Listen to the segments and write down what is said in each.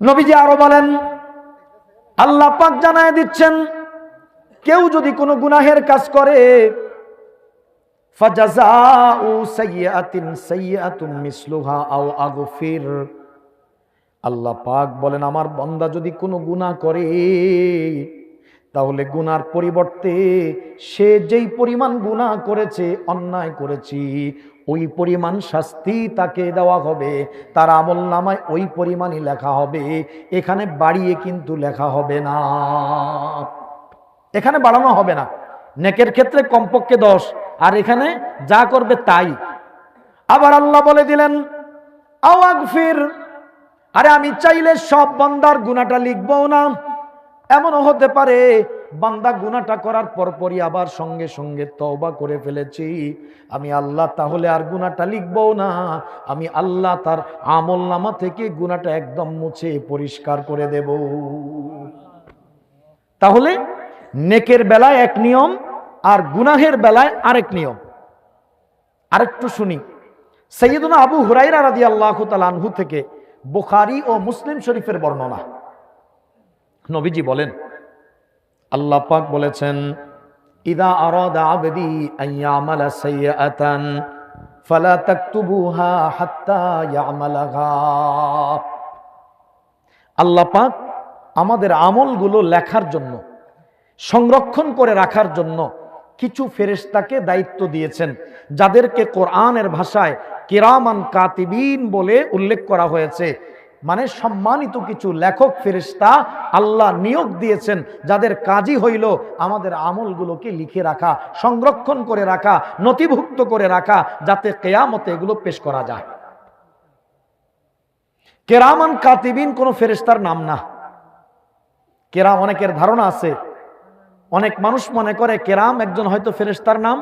নবীজি আরো বলেন, আল্লাহ পাক জানায় দিচ্ছেন, কেউ যদি কোনো গুনাহের কাজ করে, ফাজাযাউ সাইয়্যাতিন সাইয়্যাতুম মিসলুহা আও আগফির, আল্লাহ পাক বলেন আমার বান্দা যদি কোনো গুনাহ করে, তাহলে গুনার পরিবর্তে সে যেই পরিমাণ গুনাহ করেছে, অন্যায় করেছি, ওই পরিমাণ শাস্তি তাকে দেওয়া হবে, তার আমলনামায় ওই পরিমাণই লেখা হবে, এখানে বাড়িয়ে কিন্তু লেখা হবে না, এখানে বাড়ানো হবে না। নেকের ক্ষেত্রে কমপক্ষে 10, আর এখানে যা করবে তাই। আবার আল্লাহ বলে দিলেন আও আগফির, আরে আমি চাইলে সব বান্দার গুনাহটা লিখবো না। এমনও হতে পারে বান্দা গুনাহটা করার পরপরই আবার সঙ্গে সঙ্গে তওবা করে ফেলেছি, আমি আল্লাহ তাহলে আর গুনাহটা লিখবো না, আমি আল্লাহ তার আমলনামা থেকে গুনাহটা একদম মুছে পরিষ্কার করে দেব। তাহলে নেকের বেলায় এক নিয়ম, আর গুনাহের বেলায় আরেক নিয়ম। আরেকটু শুনি, সাইয়্যিদুনা আবু হুরায়রা রাদিয়াল্লাহু তাআলা আনহু থেকে বুখারী ও মুসলিম শরীফের বর্ণনা। নবীজি বলেন, আল্লাহ পাক বলেছেন, ইদা আরাদা আবদি আন ইয়ামালা সাইয়্যাতান ফালা তাকতুবুহা হাত্তা ইয়ামালাহা। আল্লাহ পাক আমাদের আমলগুলো লেখার জন্য, সংরক্ষণ করে রাখার জন্য কিছু ফেরেশতাকে দায়িত্ব দিয়েছেন, যাদেরকে কোরআনের ভাষায় কিরামান কাতিবিন বলে উল্লেখ করা হয়েছে। মানে সম্মানিত কিছু লেখক ফেরেশতা আল্লাহ নিয়োগ দিয়েছেন, যাদের কাজই হইল আমাদের আমলগুলোকে লিখে রাখা, সংরক্ষণ করে রাখা, নথিভুক্ত করে রাখা, যাতে কিয়ামতে এগুলো পেশ করা যায়। কিরামান কাতিবিন কোনো ফেরেশতার নাম না। কেরাম, অনেকের ধারণা আছে, অনেক মানুষ মনে করে কেরাম একজন হয়তো ফেরেশতার নাম,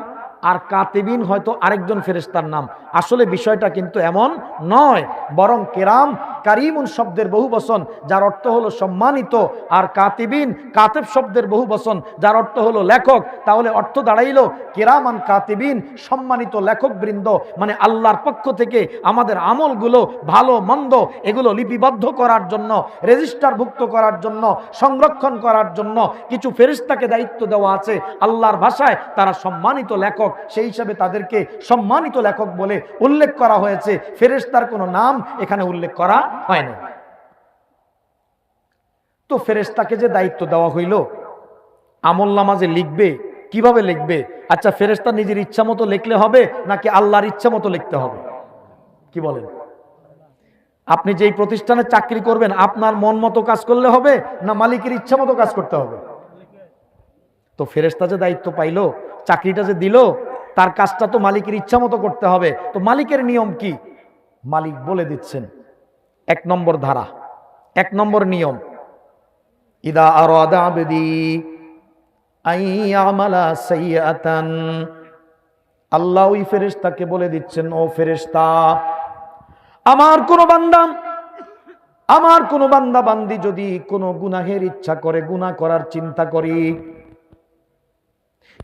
আর কাতিবিন হয়তো আরেকজন ফেরেশতার নাম। আসলে বিষয়টা কিন্তু এমন নয়, বরং কেরাম কারিমুন শব্দের বহু বচন, যার অর্থ হলো সম্মানিত, আর কাতিবিন কাতেব শব্দের বহু বচন, যার অর্থ হলো লেখক। তাহলে অর্থ দাঁড়াইলো কিরামান কাতিবিন, সম্মানিত লেখক বৃন্দ, মানে আল্লাহর পক্ষ থেকে আমাদের আমলগুলো ভালো মন্দ এগুলো লিপিবদ্ধ করার জন্য, রেজিস্টারভুক্ত করার জন্য, সংরক্ষণ করার জন্য কিছু ফেরেশতাকে দায়িত্ব দেওয়া আছে। আল্লাহর ভাষায় তারা সম্মানিত লেখক, সেই হিসাবে তাদেরকে সম্মানিত লেখক বলে উল্লেখ করা হয়েছে, ফেরেশতার কোনো নাম এখানে উল্লেখ করা হয় না। তো ফেরেশতাকে যে দায়িত্ব দেওয়া হইল আমলনামা যে লিখবে, কিভাবে লিখবে? আচ্ছা, ফেরেশতা নিজের ইচ্ছা মতো লিখলে হবে নাকি আল্লাহর ইচ্ছা মতো লিখতে হবে? কি বলেন? আপনি যেই প্রতিষ্ঠানে চাকরি করবেন আপনার মন মতো কাজ করলে হবে, না মালিকের ইচ্ছা মতো কাজ করতে হবে? তো ফেরেশতা যে দায়িত্ব পাইলো, চাকরিটা যে দিল, তার কাজটা তো মালিকের ইচ্ছা মতো করতে হবে। তো মালিকের নিয়ম কি? মালিক বলে দিচ্ছেন, 1 নম্বর ধারা, 1 নম্বর নিয়ম, ইদা আরাদা আবদি আন ইয়ামালা সাইয়্যাতান, আল্লাহ ওই ফেরেশতাকে বলে দিচ্ছেন, ও ফেরেশতা, আমার কোন বান্দা বান্দি যদি কোনো গুনাহের ইচ্ছা করে, গুনাহ করার চিন্তা করি,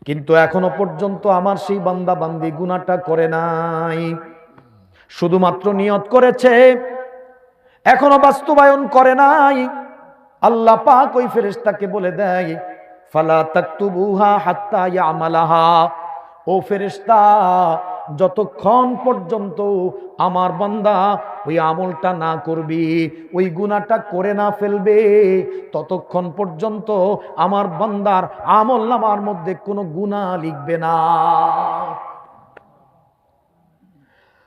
কিন্তু এখনো পর্যন্ত আমার সেই বান্দা বান্দি গুনাহটা করে নাই, শুধুমাত্র নিয়ত করেছে, এখনো বাস্তবায়ন করে নাই, আল্লাহ পাক ওই ফেরেশতাকে বলে দেয়, ফালা তাকতুবুহা হাত্তা ইয়ামালাহা, ও ফেরেশতা, যতক্ষণ পর্যন্ত আমার বান্দা ওই আমলটা না করবি, ওই গুনাহটা করে না ফেলবে, ততক্ষণ পর্যন্ত আমার বান্দার আমলনামার মধ্যে কোনো গুনাহ লিখবে না।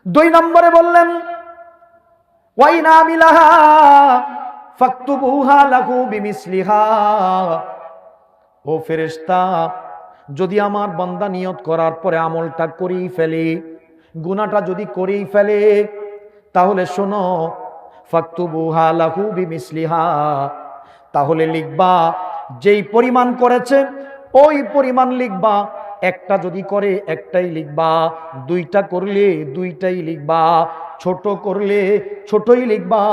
2 নম্বরে বললেন, ওয়াইন আমিলাহা ফাকতুবুহা লাহু বিমিসলিহা, ও ফেরেশতা, যদি আমার বান্দা নিয়ত করার পরে আমলটা করেই ফেলে, গুনাহটা যদি করেই ফেলে, তাহলে শোনো, ফাকতুবুহা লাহু বিমিসলিহা, তাহলে লিখবা যেই পরিমাণ করেছে ওই পরিমাণ লিখবা, একটা যদি করে একটাই লিখবা, 2টা করলে 2টাই লিখবা, ছোট করলে ছোটই লিখবা,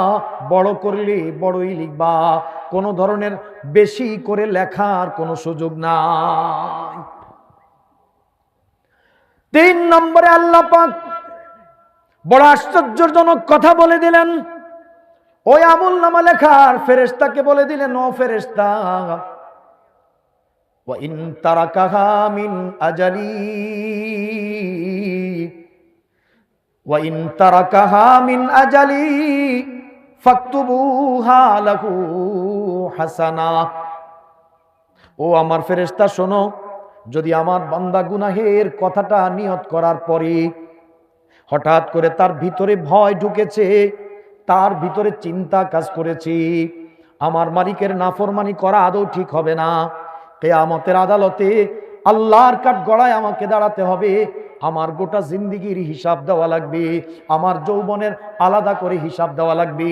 বড় করলে বড়ই লিখবা, কোনো ধরনের বেশি করে লেখার কোনো সুযোগ নাই। 3 নম্বরে আল্লাহ পাক বড় আশ্চর্যজনক কথা বলে দিলেন, ওই আমলনামা লেখার ফেরেশতাকে বলে দিলেন, ও ফেরেশতা, ওয়া ইন তারাকাহা মিন আজালি, ওয়া ইন তারাকাহা মিন আজালি ফাকতুবুহা লাহু হাসানা। ও আমার ফেরেশতা শোনো, যদি আমার বান্দা গুনাহের কথাটা নিয়ত করার পরে হঠাৎ করে তার ভিতরে ভয় ঢুকেছে, তার ভিতরে চিন্তা কাজ করেছে, আমার মালিকের নাফরমানি করা আদৌ ঠিক হবে না, কিয়ামতের আদালতে আল্লাহর কাঠগড়ায় আমাকে দাঁড়াতে হবে, আমার গোটা জিন্দেগির হিসাব দেওয়া লাগবে, আমার যৌবনের আলাদা করে হিসাব দেওয়া লাগবে।